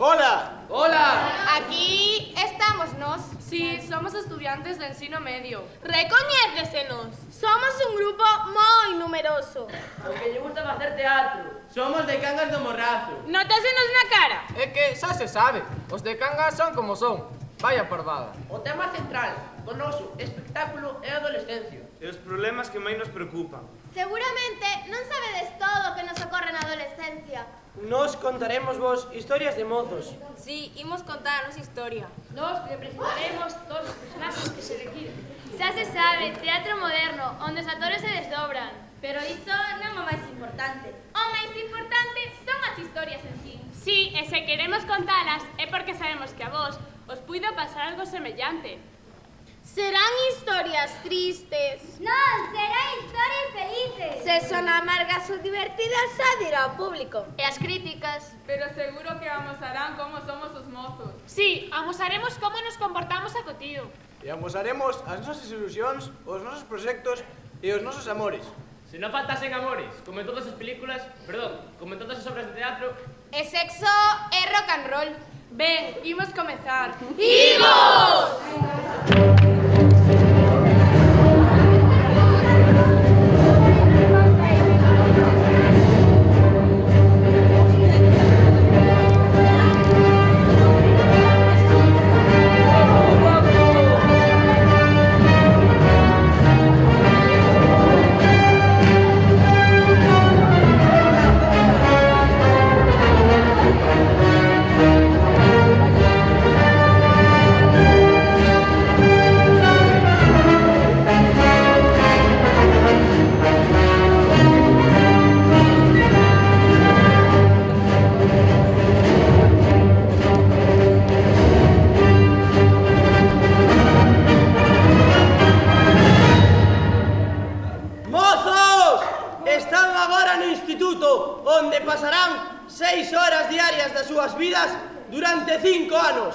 Hola! Hola! Aquí estamos nós. Sí, somos estudiantes de ensino medio. Recoñécesenos. Somos un grupo moi numeroso. Ao que lle gusta facer teatro. Somos de Cangas do Morrazo. Notásenos na cara. É que xa se sabe, os de Cangas son como son. Vaya parvada. O tema central do noso espectáculo é a adolescencia. E os problemas que máis nos preocupan. Seguramente non sabedes todo o que nos ocorre na adolescencia. Nos contaremos vos historias de mozos. Sí, imos contar a nosa historia. Nos representaremos todos os personaxes que se requiren. Xa se sabe, teatro moderno, onde os actores se desdobran. Pero iso non é o máis importante. O máis importante son as historias en sí. Sí, e se queremos contalas é porque sabemos que a vos os puido pasar algo semellante. Serán historias tristes. Non, serán historias felices. Se son amargas ou divertidas, xa dirá ao público. E as críticas. Pero seguro que amosarán como somos os mozos. Sí, amosaremos como nos comportamos a cotío. E amosaremos as nosas ilusións, os nosos proxectos e os nosos amores. Se non faltasen amores, como en todas as películas, como en todas as obras de teatro. E sexo é rock and roll. Ben, imos comezar. Mozos! Están agora no instituto, onde pasarán 6 horas diarias das súas vidas durante 5 anos.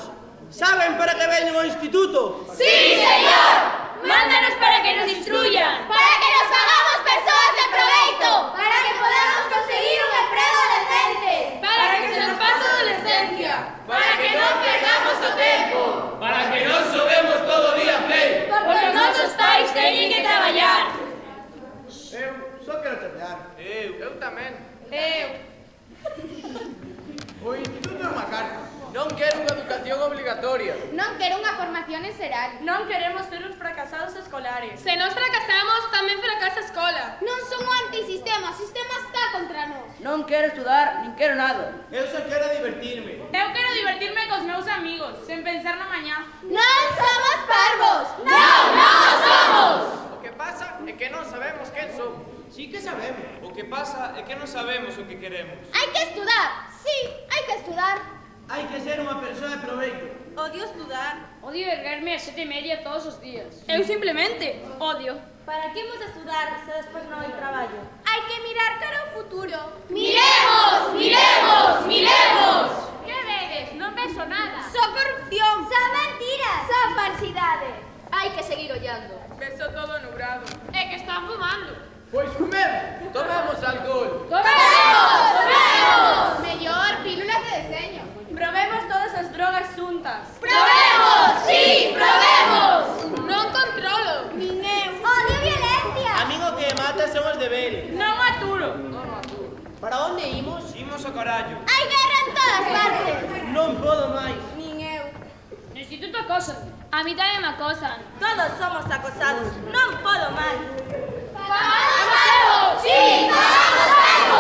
Saben para que veñen ao instituto? Sí, señor. Mándanos para que nos instruyan. Para que nos hagamos persoas de proveito. Para que podamos conseguir un emprego decente. Para que se nos pase a adolescencia. Para que non perdamos o tempo. Para que non subemos todo o día a play. Porque os nosos pais teñen que traballar. Eu só quero traballar. Eu tamén. O instituto é unha carta. Non quero unha educación obligatoria. Non quero unha formación en xeral. Non queremos ser uns fracasados escolares. Se nos fracasamos, tamén fracasa a escola. Non son o antisistema, o sistema está contra nós. Non quero estudar, nin quero nada. Eu só quero divertirme. Eu quero divertirme cos meus amigos, sen pensar no mañá. Non somos parvos. Non, non o somos. O que pasa é que non sabemos quen somos. Sí que sabemos. O que pasa é que non sabemos o que queremos. Hai que estudar. Sí, hai que estudar. Hai que ser unha persoa de proveito. Odio estudar. Odio erguerme a 7:30 todos os días. Eu simplemente odio. Para que imos estudar se despois non hai traballo? Hai que mirar cara ao futuro. Miremos, miremos, miremos. Que vedes? Non beso nada. Só corrupción. Son mentiras. Só falsidade. Hai que seguir ollando. Beso todo nubrado. É que están fumando. Pois comemos. Tomemos alcohol. ¡Comemos! Mellor pílulas de deseño. Probemos todas as drogas xuntas. ¡Probemos! ¡Sí, probemos! Non controlo. Nin eu. ¡Odio violencia! Amigo que mata son os deberes. Non aturo. Para onde imos? Imos ao carallo. ¡Hay guerra en todas partes! Non podo máis. Nin eu. No instituto acosan. A mí tamén me acosan. Todos somos acosados. Non podo máis. ¡Pagamos algo! ¡Sí, pagamos algo!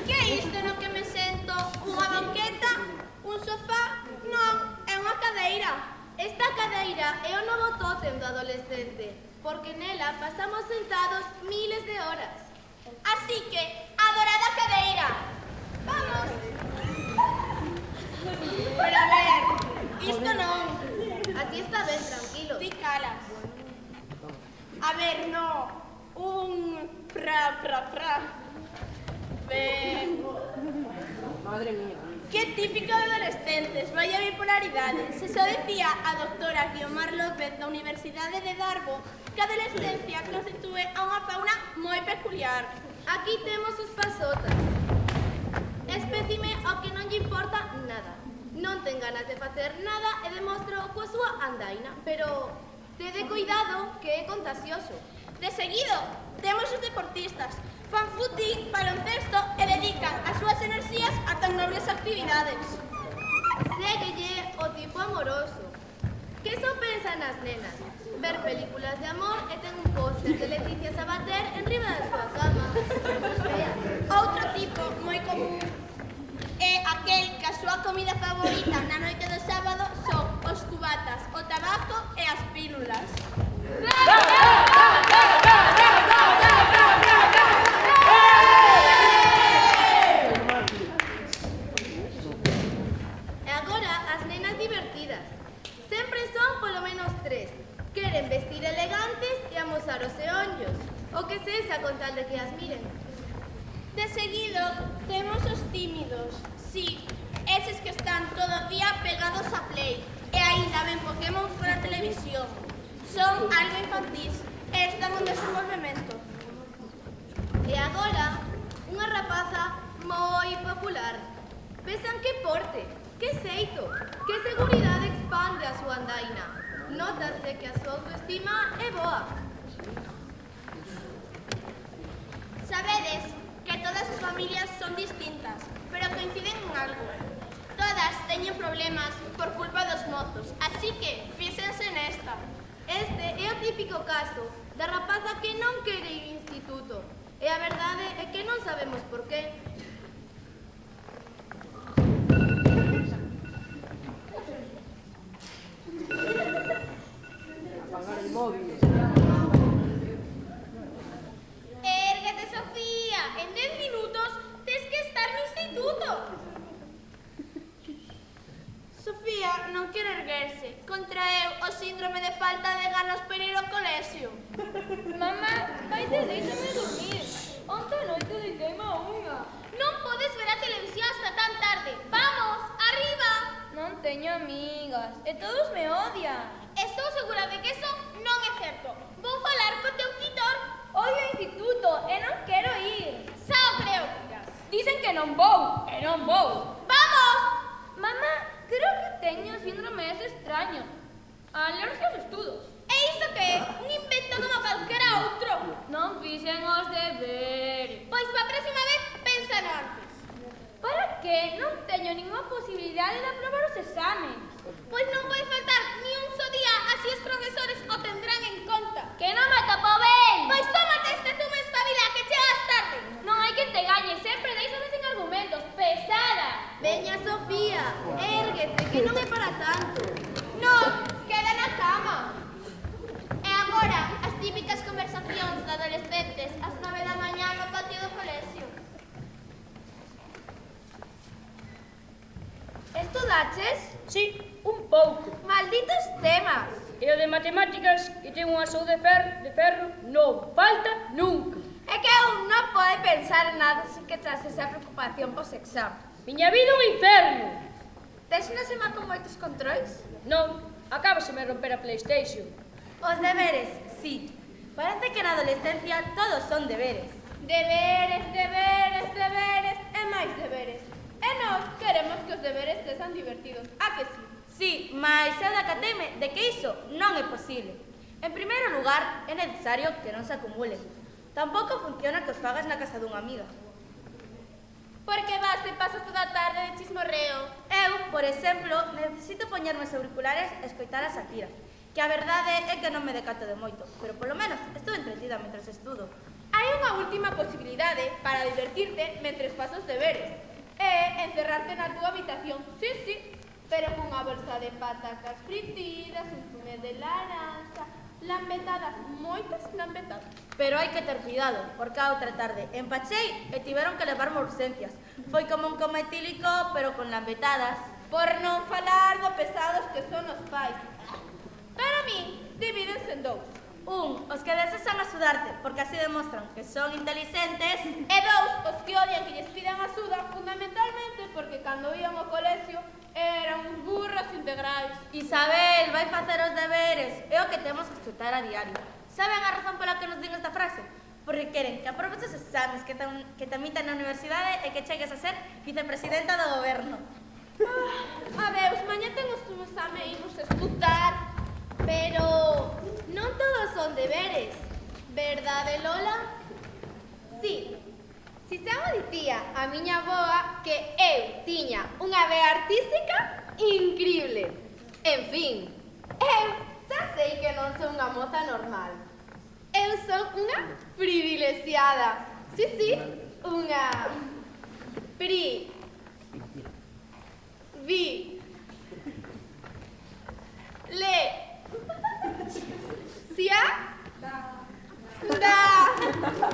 Que é isto no que me sento? Unha banqueta? Un sofá? Non, é unha cadeira. Esta cadeira é o novo tótem do adolescente, porque nela pasamos sentados miles de horas. Así que, adorada cadeira. Vamos. Pero a ver, isto non. Así está ben, tranquilo. Ti calas. A ver, no. Un fra. Madre mía. Que típico de adolescentes, vaya bipolaridade. Se só dicía a doctora Guiomar López da Universidade de Darbo que a adolescencia constitúe a unha fauna moi peculiar. Aquí temos os pasotas. Espécime ao que non lle importa nada. Non ten ganas de facer nada e demostra coa súa andaina, pero tede cuidado que é contagioso. De seguido, temos os deportistas. Fan footing, baloncesto e dedican as súas enerxías a tan nobles actividades. Séguelle o tipo amoroso. Que só pensa nas nenas? Ver películas de amor e ten un póster de Leticia Sabater en riba da súa cama. Outro tipo moi común é aquel que a súa comida favorita na noite do sábado son os cubatas, o tabaco e as pílulas. E agora as nenas divertidas. Sempre son polo menos 3. Queren vestir elegantes e amosar os eonllos. O que sexa con tal de que as miren. De seguido, temos os tímidos. Sí, eses que están todo o día pegados a Play e aínda ven Pokémon pola televisión. Son algo infantís e están en desenvolvemento. E agora, unha rapaza moi popular. Pesan que porte, que xeito, que seguridade expande a súa andaina. Nótase que a súa autoestima é boa. Sabedes que todas as familias son distintas, pero coinciden en algo. Todas teñen problemas por culpa dos mozos, así que fíxense nesta. Este é o típico caso da rapaza que non quere ir ao instituto. E a verdade é que non sabemos por qué. Apagar el móvil. Érguete, Sofía, en 10 minutos tes que estar no instituto. Sofía non quere erguerse, contraeu o síndrome de falta de ganas para ir ao colexio. Mamá, vaite, déixame dormir. Onte noite deiteime a unha. Non podes ver a televisión hasta tan tarde. Vamos, arriba! Non teño amigas e todos me odian. Estou segura de que eso non é certo. Vou falar co teu titor. Odio o instituto e non quero ir. Xa o preocupes. Dicen que non vou e non vou. Vamos! Mamá, creo que teño síndrome ese extraño. Alergia aos estudos. E iso que é? Un invento como calquera outro. Non fixen os deberes. Pois para a próxima vez pensa antes. Para que? Non teño ninguna posibilidade de aprobar os exames. Pois non pode faltar ni un só día, así os profesores o tendrán en conta. Que non me atopo ben. Pois tómate este zumo espabila que chegas tarde. Non hai que te galle, sempre deixame sin argumentos. Pesada. Veña, Sofía, érguete, que non é para tanto. Non, queda na cama. E agora, as típicas conversacións de adolescentes ás 9 da mañá no patio do colexio. Estudaches? Sí, un pouco. Malditos temas. E o de matemáticas, que ten unha saúde de ferro, non falta nunca. É que un non pode pensar en nada sin que tras esa preocupación pos examen. Miña vida é un inferno. Tes unha semana con moitos controis? Non, acábaseme de romper a PlayStation. Os deberes, sí. Parece que na adolescencia todos son deberes. Deberes, deberes, deberes e máis deberes. E nós queremos que os deberes sexan divertidos. A que sí? Sí, mas eu decateme de que iso non é posible. En primeiro lugar, é necesario que non se acumulen. Tampouco funciona que os fagas na casa dunha amiga. Porque vas e pasas toda a tarde de chismorreo. Eu, por exemplo, necesito poñerme os auriculares e escoitar a Shakira. Que a verdade é que non me decato de moito, pero polo menos estou entretida mentres estudo. Hai unha última posibilidade para divertirte mentres pasas os deberes. É encerrarte na túa habitación, sí, pero cunha bolsa de patacas fritidas, un zume de laranxa, lambetadas, moitas lambetadas. Pero hai que ter cuidado, porque a outra tarde empachei e tiveron que levarme a urxencias. Foi como un coma etílico, pero con lambetadas. Por non falar do pesados que son os pais. Para min, divídense en dous. Un, os que desean axudarte, porque así demostran que son inteligentes. E dous, os que odian que lles pidan axuda fundamentalmente porque cando ían ao colexio eran uns burros integrais. Isabel, vai facer os deberes. É o que temos que escutar a diario. Saben a razón pola que nos din esta frase? Porque queren que aprobes os exames que te admitan na universidade e que chegues a ser vicepresidenta do goberno. Adeus, mañá temos un exame e imos escutar. Pero non todos son deberes, verdade, Lola? Sí, si xa mo dicía a miña avoa que eu tiña unha vea artística increíble. En fin, eu xa sei que non son unha moza normal. Eu son unha privilexiada. Sí, unha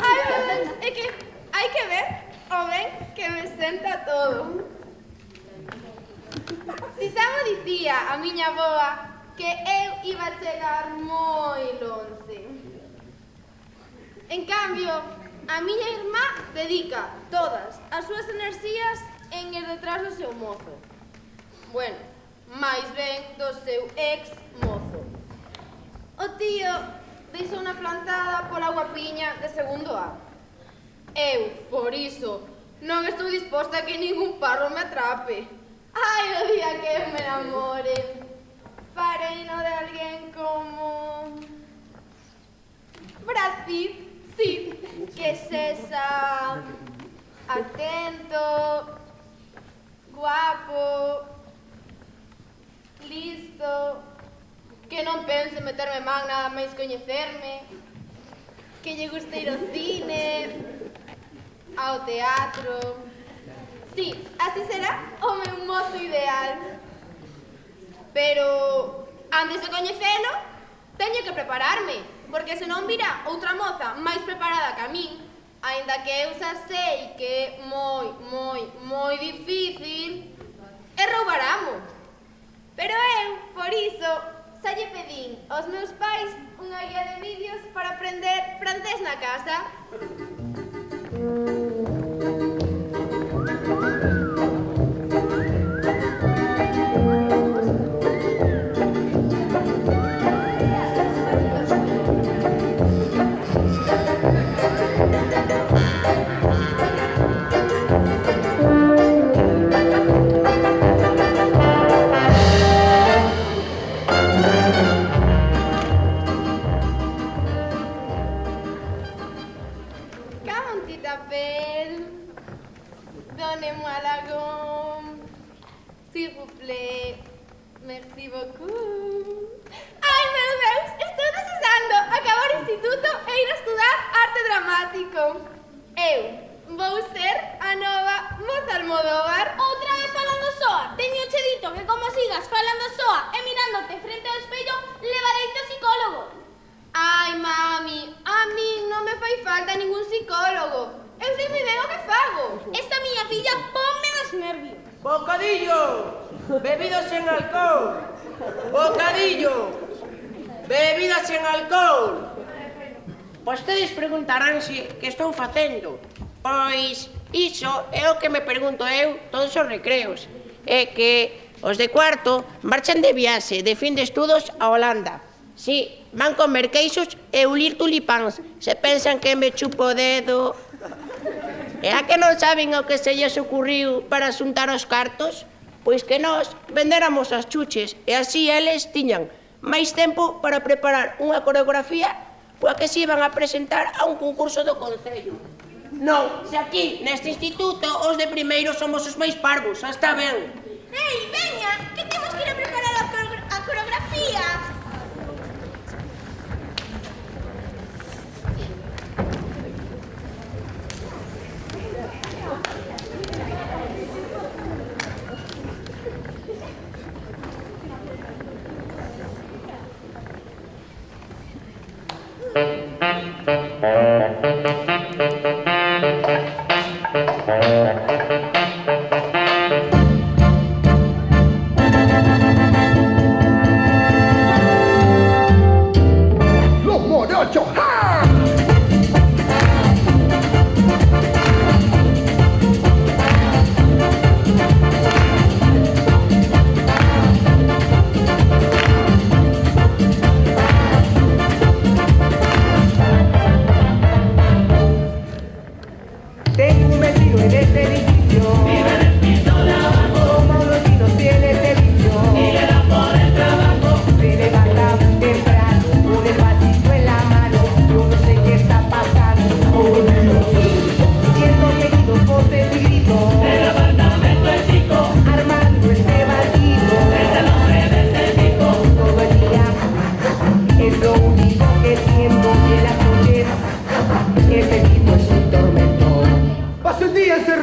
Ai, é que hai que ver o ben que me senta todo. Si xa mo dicía a miña avoa que eu iba a chegar moi longe. En cambio, a miña irmá dedica todas as súas enerxías en ir detrás do seu mozo. Bueno, máis ben do seu ex-mozo. O tío deixou unha plantada pola guapiña de segundo A. Eu, por iso, non estou disposta a que ningún parro me atrape. Ai, o día que eu me enamore. Pareino de alguén como... Brad Pitt, sí, que sexa atento, guapo, listo, que non pense meterme man nada máis coñecerme, que lle guste ir ao cine, ao teatro. Sí, así será o meu mozo ideal. Pero, antes de coñecelo, teño que prepararme, porque senón virá outra moza máis preparada que a min, aínda que eu xa sei que é moi difícil, e roubaramo. Pero eu, por iso, xa lle pedín aos meus pais unha guía de vídeos para aprender francés na casa. Donnez-moi la gomme, s'il vous plaît. Merci beaucoup. Ai, meu Deus, estou desexando acabar o instituto e ir a estudar arte dramático. Eu vou ser a nova moza Almodóvar. Outra vez falando soa. Teño che dito que como sigas falando soa e mirándote frente ao espello, levareite ao psicólogo. Ai, mami, a min non me fai falta ningún psicólogo. Eu sei moi ben o que fago. Esta miña filla ponme dos nervios. Bocadillo, bebidas sen alcohol. Bocadillo, bebidas sen alcohol. Vostedes preguntaránse que estou facendo. Pois iso é o que me pregunto eu todos os recreos. É que os de cuarto marchan de viaxe de fin de estudos a Holanda. Si, van comer queixos e ulir tulipáns. Se pensan que me chupo o dedo... E a que non saben o que se lles ocurriu para xuntar os cartos? Pois que nós venderamos as chuches e así eles tiñan máis tempo para preparar unha coreografía coa que se iban a presentar a un concurso do Concello. Non, se aquí, neste instituto, os de primeiro somos os máis parvos, xa está ben. Ei, veña, que temos que ir a preparar a coreografía.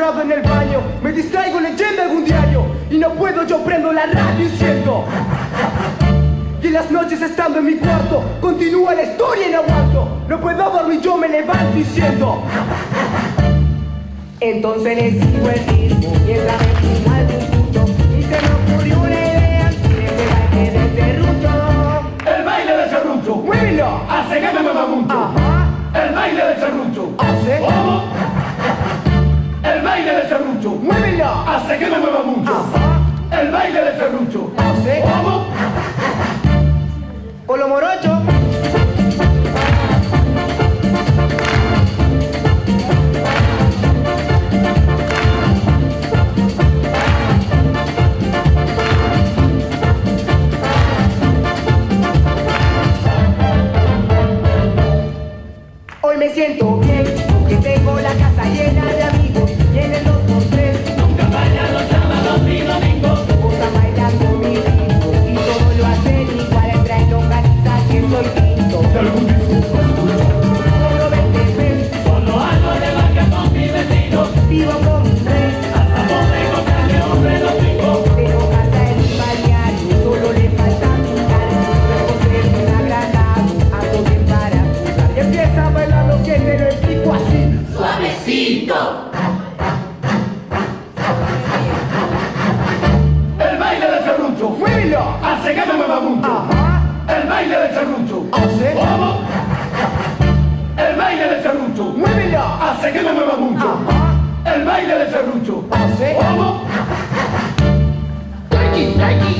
sentado en el baño, me distraigo leyendo algún diario. Y no puedo, yo prendo la radio y siento. Y en las noches estando en mi cuarto, continúa la historia y no aguanto. No puedo dormir, yo me levanto y siento. Entonces le sigo el ritmo mientras me fumo algún puto. Y se me ocurrió una idea, ese baile del serrucho. El baile del serrucho. ¡Muévelo! Hace que me mueva mucho. Ajá. El baile del serrucho. Hace. ¿Cómo? El baile del serrucho. ¡Muévelo! Hace que me mueva mucho. Ajá. El baile del serrucho. Hace. ¿Cómo? Con lo morocho. Hoy me siento bien, porque tengo la casa llena de amigos. Y en el 2x3 nunca bailan los sábados ni domingos. todos a bailar con mi ritmo. Y todo lo hacen igual, entra en longaniza que soy tinto. De algún disco escucho. Solo 20 pesos, Solo algo de vaca con mis vecinos. vivo como un rey. Hasta poder comprarme un reloj fijo. Pero casa en mi balneario, solo le falta pintar. Luego ser un agradado, ando bien para jugar. Y empieza a bailar lo que te lo explico así. Suavecito. El baile del serrucho. ¡Muévelo! Hace que me mueva mucho. Ajá. El baile del serrucho. Hace. ¿Cómo? El baile del serrucho. ¡Muévelo! Hace que me mueva mucho. Ajá. El baile del serrucho. Hace. ¿Cómo? Traqui, traqui.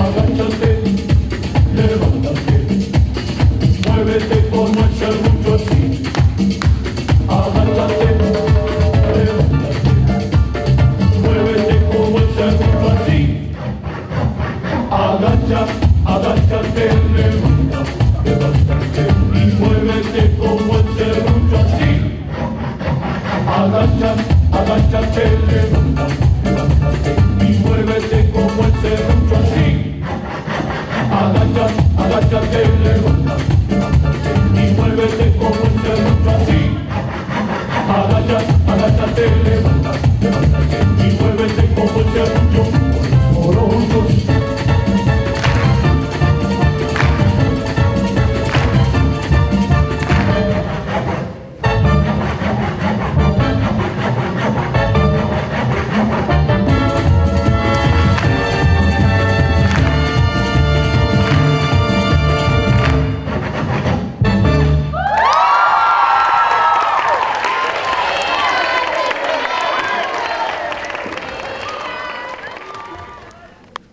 Agáchate, levántate, muévete como el serrucho así. Agáchate, levántate, muévete como el serrucho así. Agáchate, levántate y muévete como el serrucho así. Agáchate, levántate y muévete como el serrucho así. Agáchate, levántate y muévete como el serrucho así. Agáchate, levántate y muévete como el serrucho. Morochos.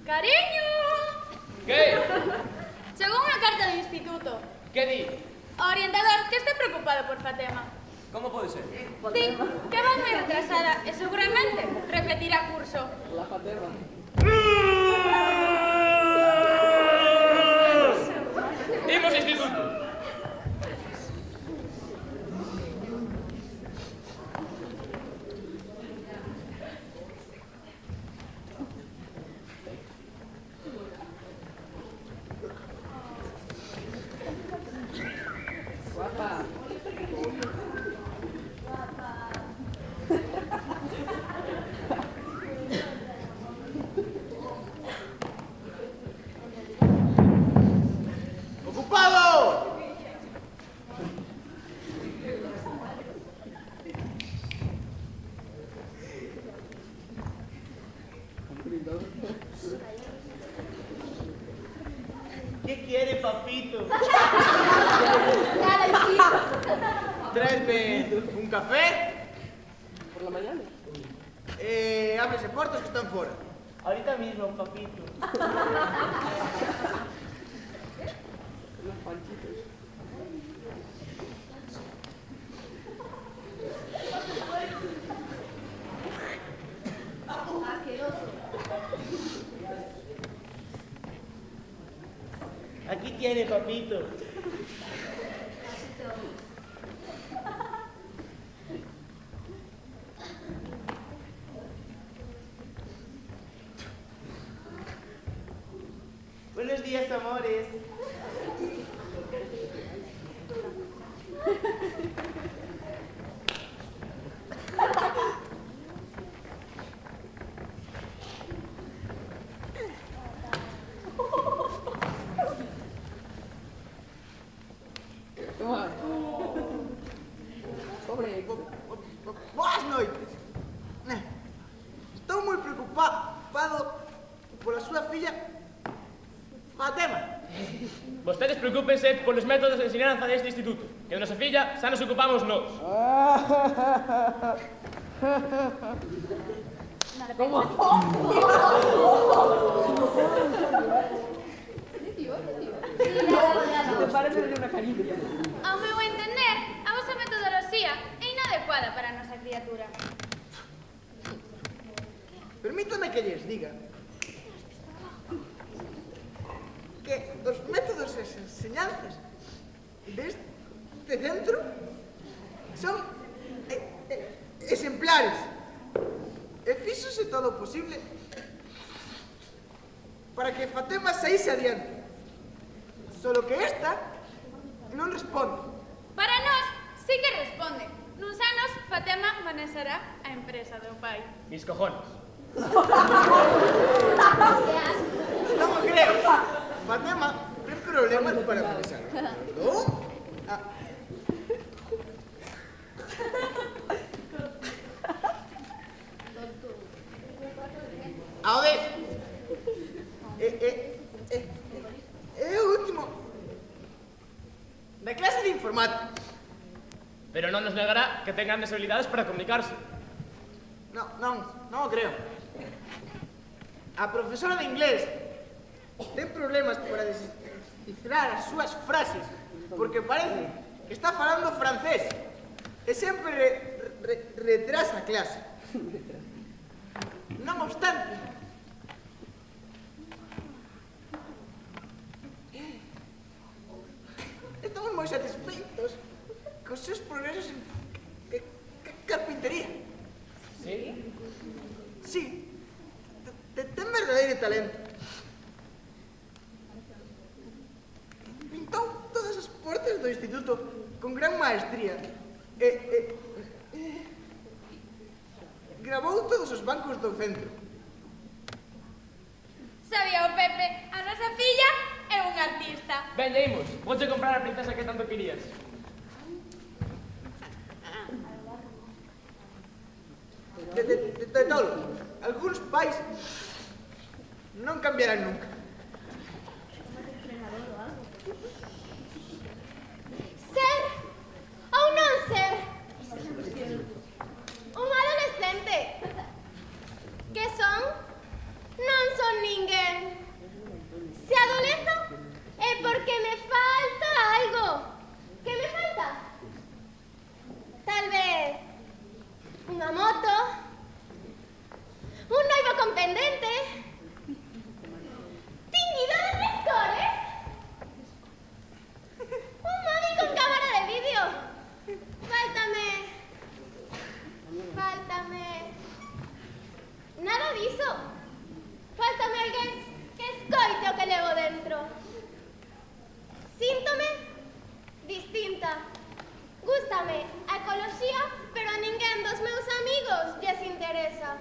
¡Cariño! ¿Qué? Según una carta del instituto, ¿Qué di? orientador que esté preocupado por Fatema. ¿Cómo puede ser? Di que va muy retrasada y seguramente repetirá curso. Imos instituto. ¡Ocupado! ¿Qué quiere, papito? Nada, chico. Tráeme un café. Por la mañana. Ábrese puertas que están fuera. Ahorita mismo, papito. Los panchitos. Aquí tiene, papito. Buenos días, amores. Boas noites. Estou moi preocupado pola súa filla Fatema. Vostedes preocúpense polos métodos de ensinanza deste instituto, que de nosa filla xa nos ocupamos nós. Ao meu entender, a vosa metodoloxía é inadecuada para a nosa criatura. Permítame que lles diga que os métodos e as enseñanzas deste centro son exemplares. E fíxose todo o posible para que Fatema saíse adiante. Solo que esta non responde. Para nós, sí que responde. Nuns anos, Fatema manexará a empresa do pai. Mis cojones. Non o creo. Fatema ten problemas para manejar. Non? A ver, é o último da clase de informática. Pero non nos negará que ten grandes habilidades para comunicarse. Non o creo. A profesora de inglés ten problemas para descifrar as súas frases porque parece que está falando francés e sempre retrasa a clase. Non obstante, estamos moi satisfeitos cos seus progresos en carpintería. Sí? Sí, ten verdadeiro talento. Pintou todas as portas do instituto con gran maestría. Gravou todos os bancos do centro. Sabía o Pepe, a nosa filla é un artista. Ben, ya imos. Ponche comprar a princesa que tanto querías. De todo. Alguns pais non cambiarán nunca. Ser ou non ser un adolescente. Que son? Non son ninguén. Se adolezo é porque me falta algo. Que me falta? Tal vez unha moto, un noivo con pendente, tíñido de 3 cores, un móvil con cámara de vídeo. Fáltame. Nada diso. Fáltame alguén que escoite o que levo dentro. Síntome distinta. Gústame a ecoloxía, pero a ninguén dos meus amigos lles interesa.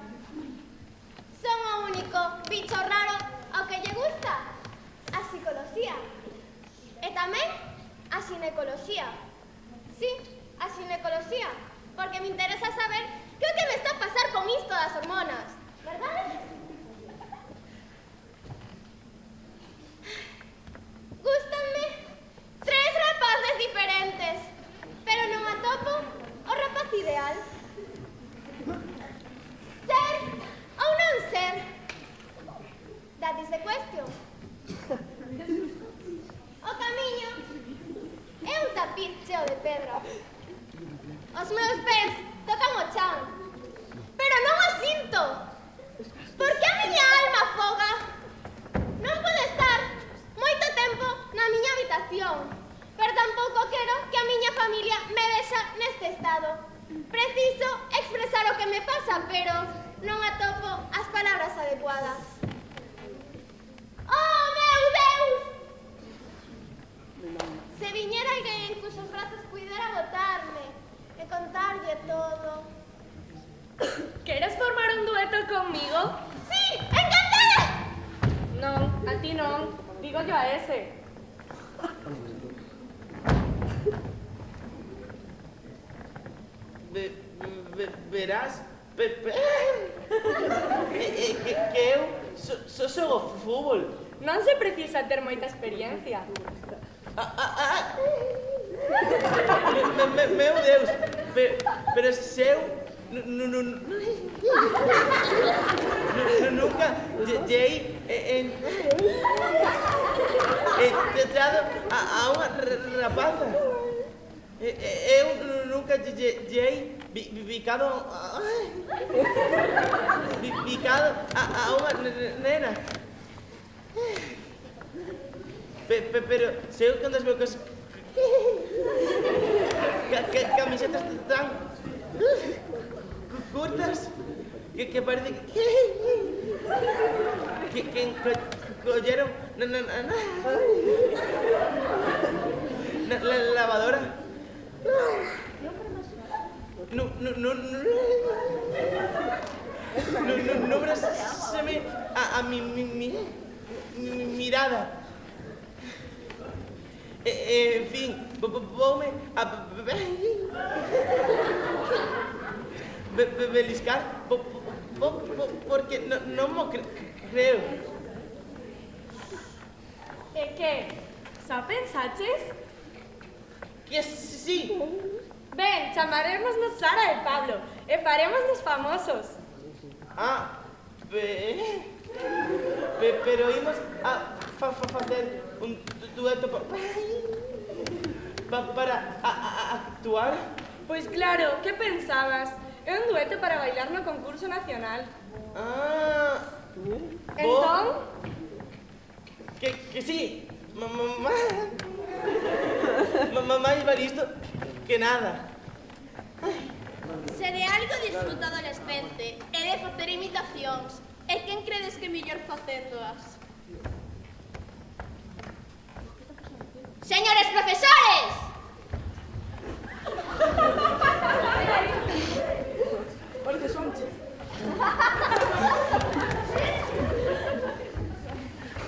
Son o único bicho raro ao que lle gusta a psicoloxía. E tamén a xinecoloxía. Sí, a xinecoloxía, porque me interesa saber que o que me está a pasar con isto das hormonas, verdade? Gústanme 3 rapaces diferentes, pero non atopo o rapaz ideal. Ser ou non ser? That is the question. O camiño é un tapiz cheo de pedra. Os meus pés tocan o chan, pero non o sinto, porque a miña alma afoga. Non pode estar moito tempo na miña habitación, pero tampouco quero que a miña familia me vexa neste estado. Preciso expresar o que me pasa, pero non atopo as palabras adecuadas. Oh, meu Deus! Se viñera alguén en cuxos brazos puidera botarme e contarlle todo. Queres formar un dueto conmigo? Sí, encantada! Non, a ti non. Digo yo a ese. Verás, que eu só xogo fútbol. Non se precisa ter moita experiencia. Meu Deus, pero se eu nunca lleguei entrado a unha rapaza. Eu nunca lleguei bicado a unha nena. Pero se eu cando as veo cos camisetas tan curtas que parece que encolleron na lavadora. Nubra se me a mi mirada. En fin, voume a beliscar porque non mo creo. E que? Xa pensaches? Que sí. Ben, chamaremosnos Sara e Pablo e farémonos famosos. Pero imos a facer un dueto para actuar? Pois claro, que pensabas? É un dueto para bailar no concurso nacional. Entón? Que sí. Máis listo que nada. Se de algo disfruta adolescente é de facer imitacións. E quen credes que mellor facéndoas? Señores profesores!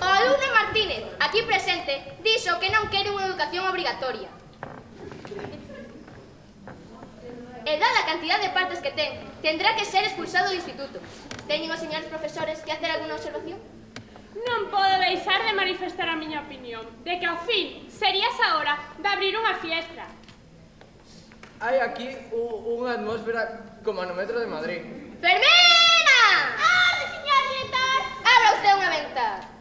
O alumno Martínez, aquí presente, dixo que non quere unha educación obrigatoria. E dada a cantidad de partes que ten, tendrá que ser expulsado do instituto. Teñen os señores profesores que hacer alguna observación? Non podo deixar de manifestar a miña opinión de que ao fin serías a hora de abrir unha fiestra. Hai aquí unha atmósfera como no metro de Madrid. ¡Fermina! ¡Abre, señor director! ¡Abra usted unha venta!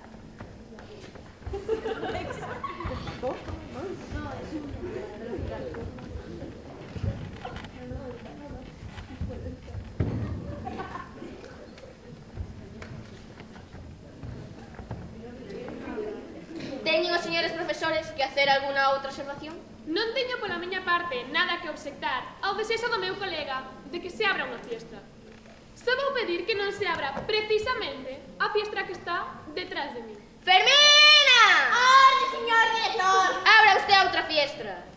Teñen os señores profesores que hacer alguna outra observación? Non teño pola miña parte nada que obxectar ao desexo do meu colega de que se abra unha fiestra. Só vou pedir que non se abra precisamente a fiestra que está detrás de mí. ¡Fermina! ¡Orde, señor director! Abra usted outra fiestra.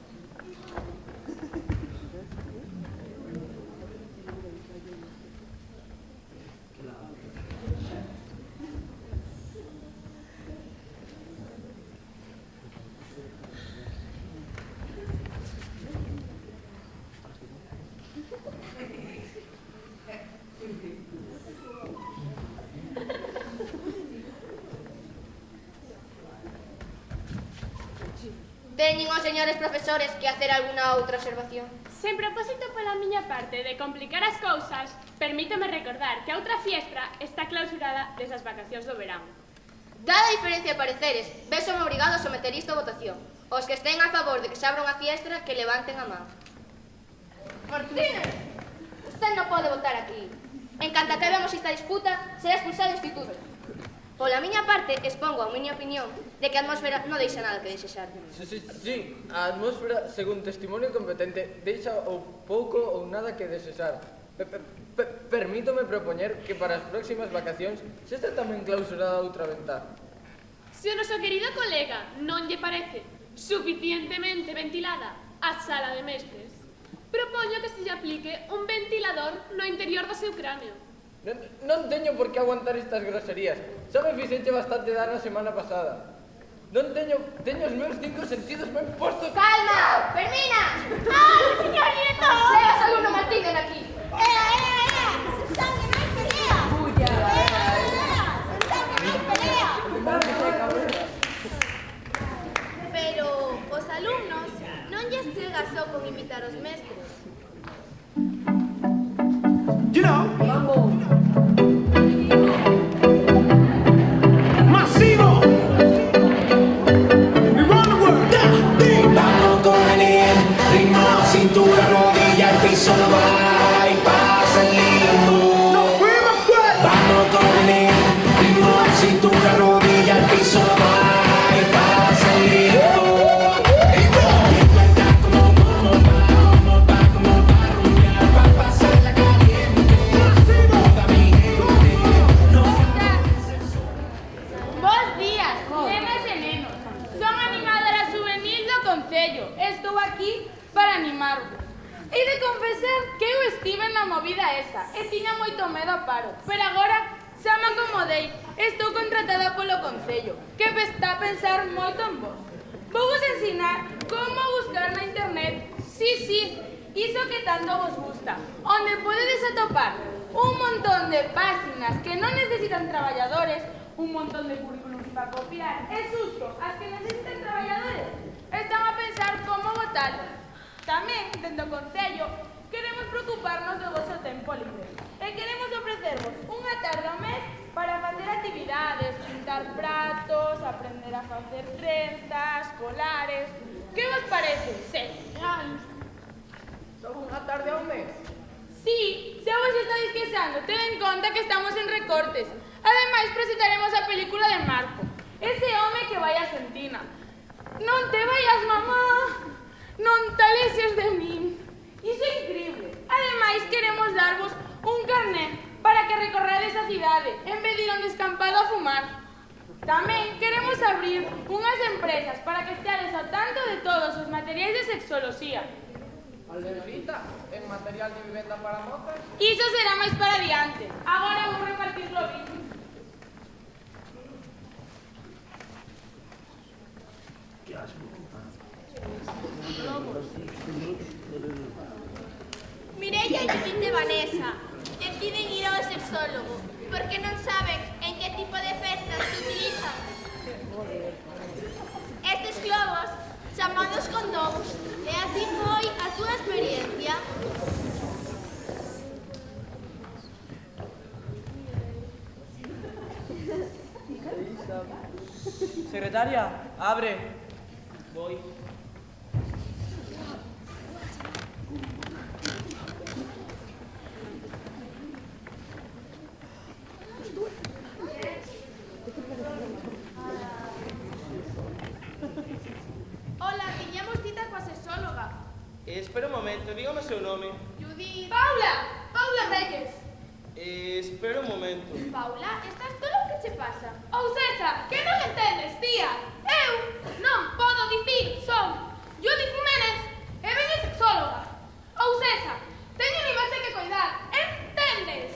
Teñen os señores profesores que hacer alguna outra observación? Sen propósito pola miña parte de complicar as cousas, permítome recordar que a outra fiestra está clausurada desas vacacións do verán. Dada a diferencia de pareceres, véxome obrigado a someter isto a votación. Os que estén a favor de que se abra unha fiestra, que levanten a man. Martínez, usted non pode votar aquí. En canto acabemos esta disputa, será expulsado do instituto. Pola miña parte, expongo a miña opinión de que a atmósfera non deixa nada que desexar. Sí, a atmósfera, según testimonio competente, deixa ou pouco ou nada que desexar. Permítome propoñer que para as próximas vacacións se está tamén clausurada outra ventá. Se o noso querido colega non lle parece suficientemente ventilada a sala de mestres, propoño que se lle aplique un ventilador no interior do seu cráneo. Non teño por que aguantar estas groserías. Xa me fixeche bastante dano a semana pasada. Non teño os meus 5 sentidos ben postos. ¡Calma! ¡Fermina! ¡Ay, señor director! ¡Levas alumno Martín aquí! ¡Sentán que no hay pelea! ¡Sentán que no hay pelea! Pero os alumnos non lles chega só con imitar os mestres. You know, masivo. We run the world. Vamos con el ritmo, cintura, rodilla, el piso va y pasa el limbo. No fuimos pues. Vamos con el ritmo, cintura, rodilla, el piso va y pasa el limbo. Bos días, nenas e nenos. Son animadora juvenil do Concello. Estou aquí para animarvos. Hei de confesar que eu estive na movida esa e tiña moito medo a paro, pero agora xa me acomodei. Estou contratada polo Concello, que está a pensar moito en vos. Vou vos ensinar como buscar na internet, sí, iso que tanto vos gusta, onde podedes atopar un montón de páxinas que non necesitan traballadores, un montón de currículums para copiar, e xusto as que necesitan traballadores están a pensar como votar. Tamén, dentro do Concello, queremos preocuparnos do vosso tempo libre e queremos ofrecervos unha tarde ao mes para facer actividades, pintar pratos, aprender a facer trenzas, colares. Que vos parece? Só unha tarde ao mes. Sí, se vos estáis queixando, ten en conta que estamos en recortes. Ademais, presentaremos a película de Marco, ese home que vai a Argentina. Non te vayas, mamá, non te aleses de min. Iso é increíble. Ademais, queremos darvos un carné para que recorredes a cidade, en vez de ir a un descampado a fumar. Tamén queremos abrir unhas empresas para que esteades ao tanto de todos os materiais de sexoloxía. Albervita, en material de vivenda para mozas. Iso será máis para adiante. Agora vou repartir lo mismo. Mireia e Judith e Vanessa deciden ir ao sexólogo porque non saben en que tipo de festas se utilizan estes globos chamados condóns, e así foi a súa experiencia. Secretaria, abre. Voy. Hola, tiñamos cita coa sexóloga. Espera un momento, dígame o seu nome. Judith. Paula Reyes. Espera un momento. Paula, estás todo o que che pasa? Ou César, que non entendes, tía? Eu non podo dicir son Judith Jiménez e veño sexóloga. Ou César, teño un imaxe que coidar, entendes?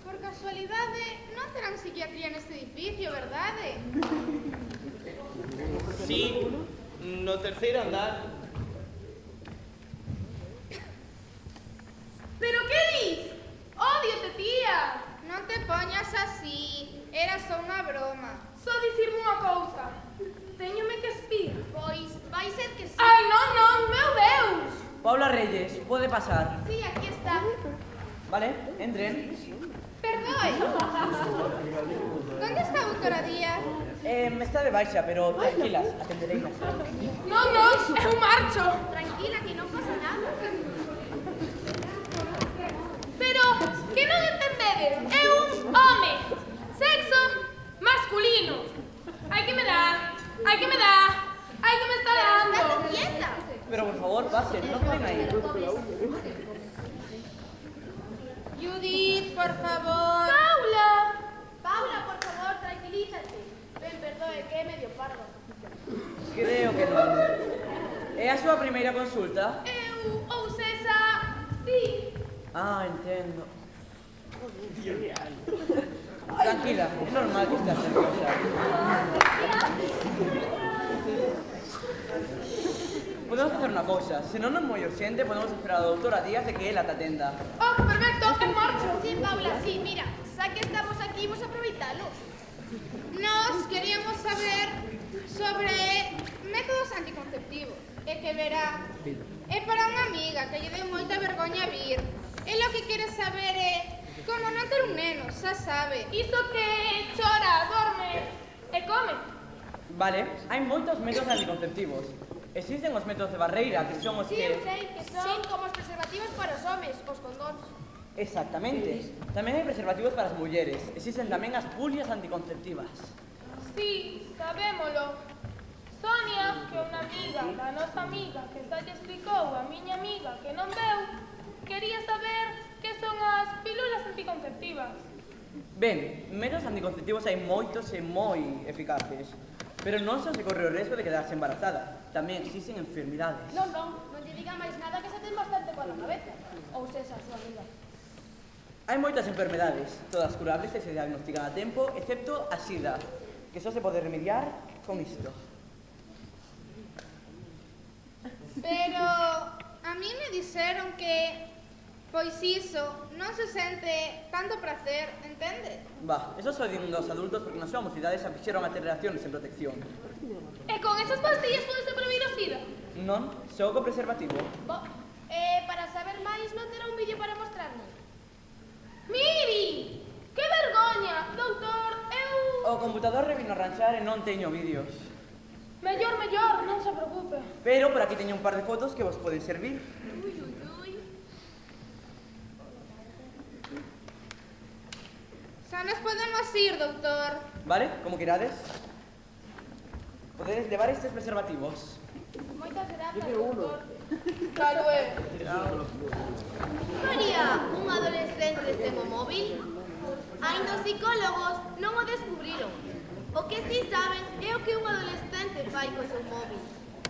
Por casualidade, non terán psiquiatría neste edificio, verdade? Sí, no terceiro andar. Pero que dis? Ódiote, tía. Non te poñas así, era só unha broma. Só dicirme unha cousa. Téñome que espir. Pois, vai ser que sí. Ai, non, meu Deus. Paula Reyes, puede pasar. Sí, aquí está. Vale, entren. Perdoe. ¿Dónde está a doutora Díaz? Está de baixa, pero tranquilas, atendereinas. Non, eu marcho. Tranquila, que non pasa nada. Pero, que non entendedes? É un home. Sexo masculino. Ai, que me dá. Ai, que me está dando. Estate quieta. Pero por favor, pasen, no queden ahí. Judith, por favor. Paula. Paula, por favor, tranquilízate. Ven, Perdoe, que é medio pardo. Creo que non. É a súa primeira consulta? Ou sexa, sí. Ah, entendo. Tranquila, é normal que estés nerviosa. Podemos facer unha cousa, se non é moi urxente, podemos esperar a doutora Díaz de que ela te atenda. Oh, perfecto, en marcha. Sí, Paula, sí, mira, xa que estamos aquí, vamos a aproveitalo. Nos queríamos saber sobre métodos anticonceptivos. É que verá, é para unha amiga que lle deu moita vergoña vir. E lo que quere saber é como non ter un neno, xa sabe. Iso que chora, dorme e come. Vale, hai moitos métodos anticonceptivos. Existen os métodos de barreira, que son os Sí, que... eu sei que son como os preservativos para os homes, os condóns. Exactamente. Tamén hai preservativos para as mulleres. Existen tamén as pullas anticonceptivas. Sí, sabémolo. Sonia, que é unha amiga da nosa amiga que xa lle explicou a miña amiga que non veu, quería saber que son as pílulas anticonceptivas. Ben, métodos anticonceptivos hai moitos e moi eficaces, pero non só se corre o risco de quedarse embarazada, tamén existen enfermidades. Non lle diga máis nada que se ten bastante cola na cabeza. Ou sexa a súa amiga. Hai moitas enfermedades, todas curables e se diagnostican a tempo, excepto a SIDA, que só se pode remediar con isto. Pero a mí me dixeron que pois iso non se sente tanto prazer, entende? Bah, eso só din dos adultos porque na súa mocidade se fixeron a ter relaciones en protección. E con esas pastillas podes prevenir o SIDA? Non, só co preservativo. Para saber máis non terá un vídeo para mostrarnos. Miri! Que vergoña, doutor, O computador revino arranxar e non teño vídeos. Mellor, non se preocupe. Pero por aquí teño un par de fotos que vos poden servir. Xa nos podemos ir, doutor. Vale, como querades. Podedes levar estes preservativos. Moitas grazas, doutor. Claro, Faría un adolescente sen o móvil? Ainda os psicólogos non o descubriron. O que si saben é o que un adolescente fai co seu móvil.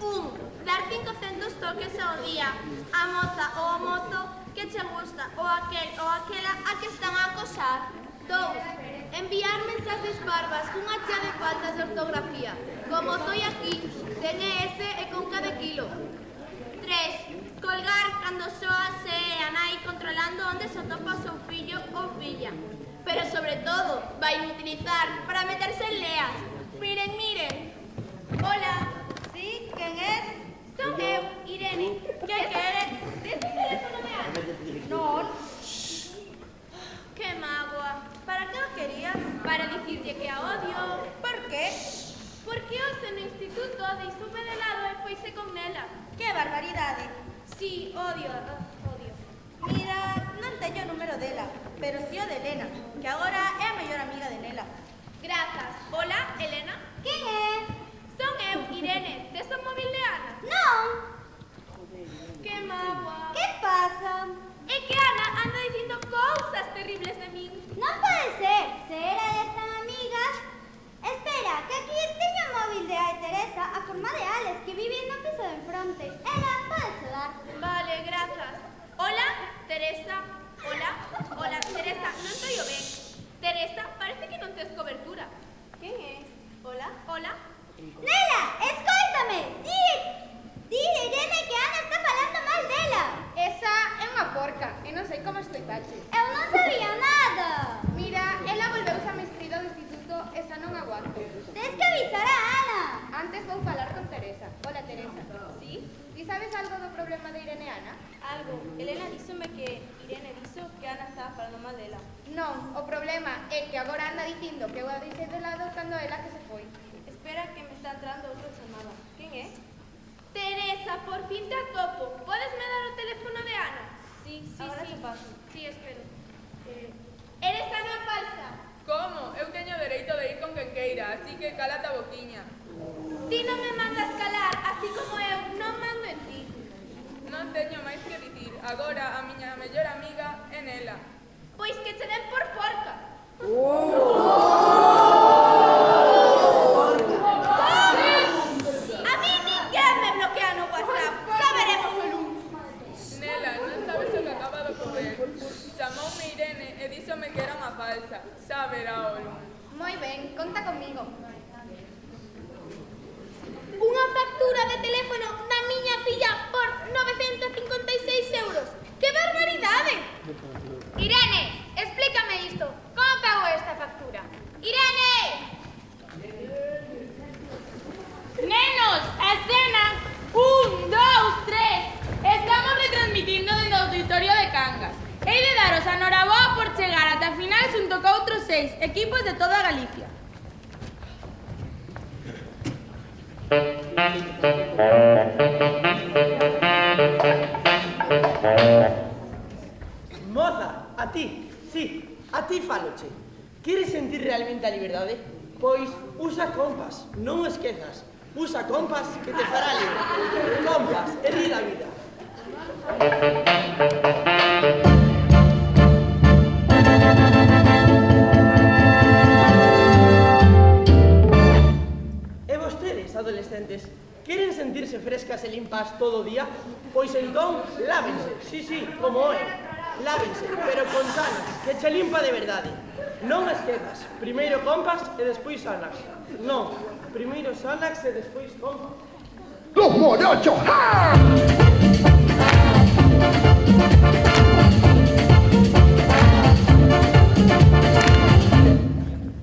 1. Dar 500 toques ao día á moza ou ao mozo que che gusta ou aquel ou aquela a que están a acosar. 2. Enviar mensaxes parvas cunha chea de faltas de ortografía, como toi aquí, sen ES e con cada kilo. 3. Colgar cando soa se é a nai controlando onde se atopa o seu fillo ou filla. Pero sobre todo, vai utilizar para meterse en leas. Miren, miren. Hola. Sí, quen es? Son eu, Irene. Que queres? Deste teléfono de Ana. Non. Que mágoa. Para que o querías? Para dicirlle que a odio. Por qué? Porque hoxe no instituto deixoume de lado e foise con nela. Que barbaridade. Sí, odio. Mira, non teño o número dela, pero si o de Elena, que agora é a mellor amiga de Nela. Grazas. Hola, Elena. Quen é? Son eu, Irene. Tes o móvil de Ana? Non. Que mágoa. Que pasa? É que Ana anda dicindo cousas terribles de min. Non pode ser. Se era destas amigas... Espera, que aquí teño o móvil de Teresa, a forma de Alex, que vive no piso de enfronte. Ela pode chegar. Vale, grazas. Hola, Teresa. Hola, Teresa, non te oio ben. Teresa, parece que non tes cobertura. Quen é? Hola. Nela, escóitame. Dile, Irene, que Ana está falando mal dela. Esa é unha porca, e non sei como escoitache. Eu non sabía nada. Mira, ela volveuse a me inscribir ao instituto e xa non aguanto. Tens que avisar a Ana. Antes vou falar con Teresa. Hola, Teresa. Sí? Ti sabes algo do problema de Irene e Ana? Algo. Elena díxome que Irene dixo que Ana estaba falando mal dela. Non, o problema é que agora anda dicindo que eu a deixei de lado cando ela que se foi. Espera que me está entrando outra chamada. Quen é? Teresa, por fin te atopo. Podes me dar o teléfono de Ana? Sí. Agora te paso. Sí, espero. Eres Ana falsa. Como? Eu teño dereito de ir con quen queira, así que cálate a boquiña. Ti non me mandas calar, así como eu non mando en ti. Non teño máis que dicir. Agora a miña mellor amiga é Nela. Pois que che den por porca. Porca. díxome que era unha falsa. Xa verá o lunes. Moi ben, conta comigo. Unha factura de teléfono da miña filla por 956 euros. ¡Que barbaridade! Irene, explícame isto. Como pago esta factura? Irene! Nenos, a escena 1, 2, 3. Estamos retransmitindo dende o auditorio de Cangas. Hei de daros a noraboa por chegar ata a final xunto co outros 6 equipos de toda Galicia. Moza, a ti, sí, a ti faloche. Queres sentir realmente a liberdade? Pois usa compas, non o esquezas. Usa compas que te fará libre. Compas, é rir a vida. E vostedes, adolescentes, queren sentirse frescas e limpas todo o día? Pois entón, lávense, sí, como hoy. Lávense, pero con sanas, que che limpa de verdade. Non esquezas, primeiro compas e despois sanas. Non, primeiro sanas e despois compas. ¡Los morochos! ¡Ja!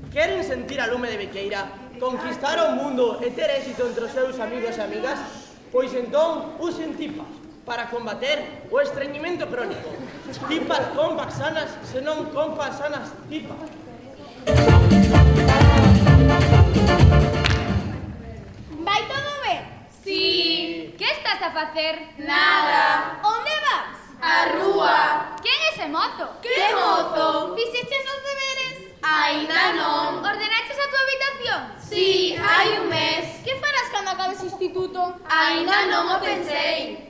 Queren sentir a lume de Bequeira, conquistar o mundo e ter éxito entre os seus amigos e amigas? Pois entón usen tipas para combater o estreñimiento crónico. Tipas compas sanas, senón compas sanas tipas. Vai todo ben? Sí. Que estás a facer? Nada. Onde vas? A rúa. Quen é ese mozo? Que mozo? Fixeches os deberes? Aínda non. Ordenaches a tua habitación? Sí, hai un mes. Que farás cando acabes o instituto? Aínda non o pensei.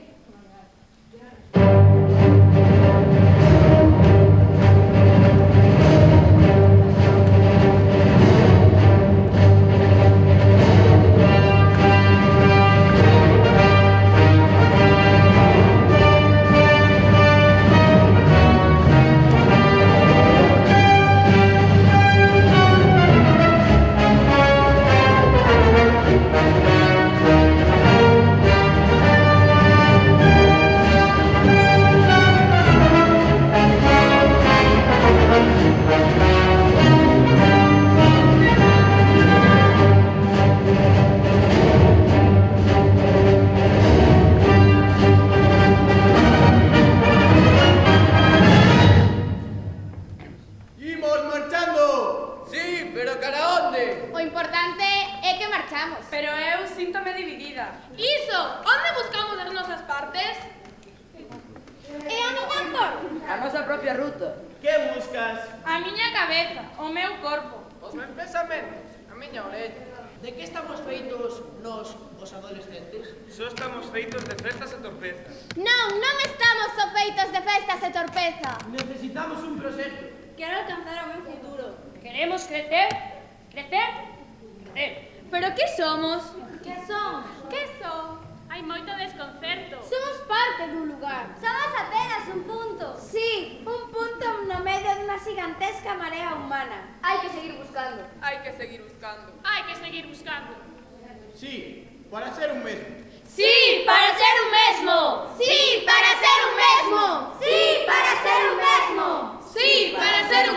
De que estamos feitos nos, os adolescentes? Só estamos feitos de festas e torpezas. Non estamos só feitos de festas e torpeza. Necesitamos un proxecto. Quero alcanzar o meu futuro. Queremos crecer. Pero que somos? Que son? Hai moito desconcerto. Somos parte dun lugar. Somos apenas un punto. Sí, un punto no medio dunha gigantesca marea humana. Hai que seguir buscando. Hai que seguir buscando. Sí, para ser un mesmo. Sí, para ser un mesmo. Sí, para ser un mesmo. Sí, para ser un mesmo. Sí, para ser un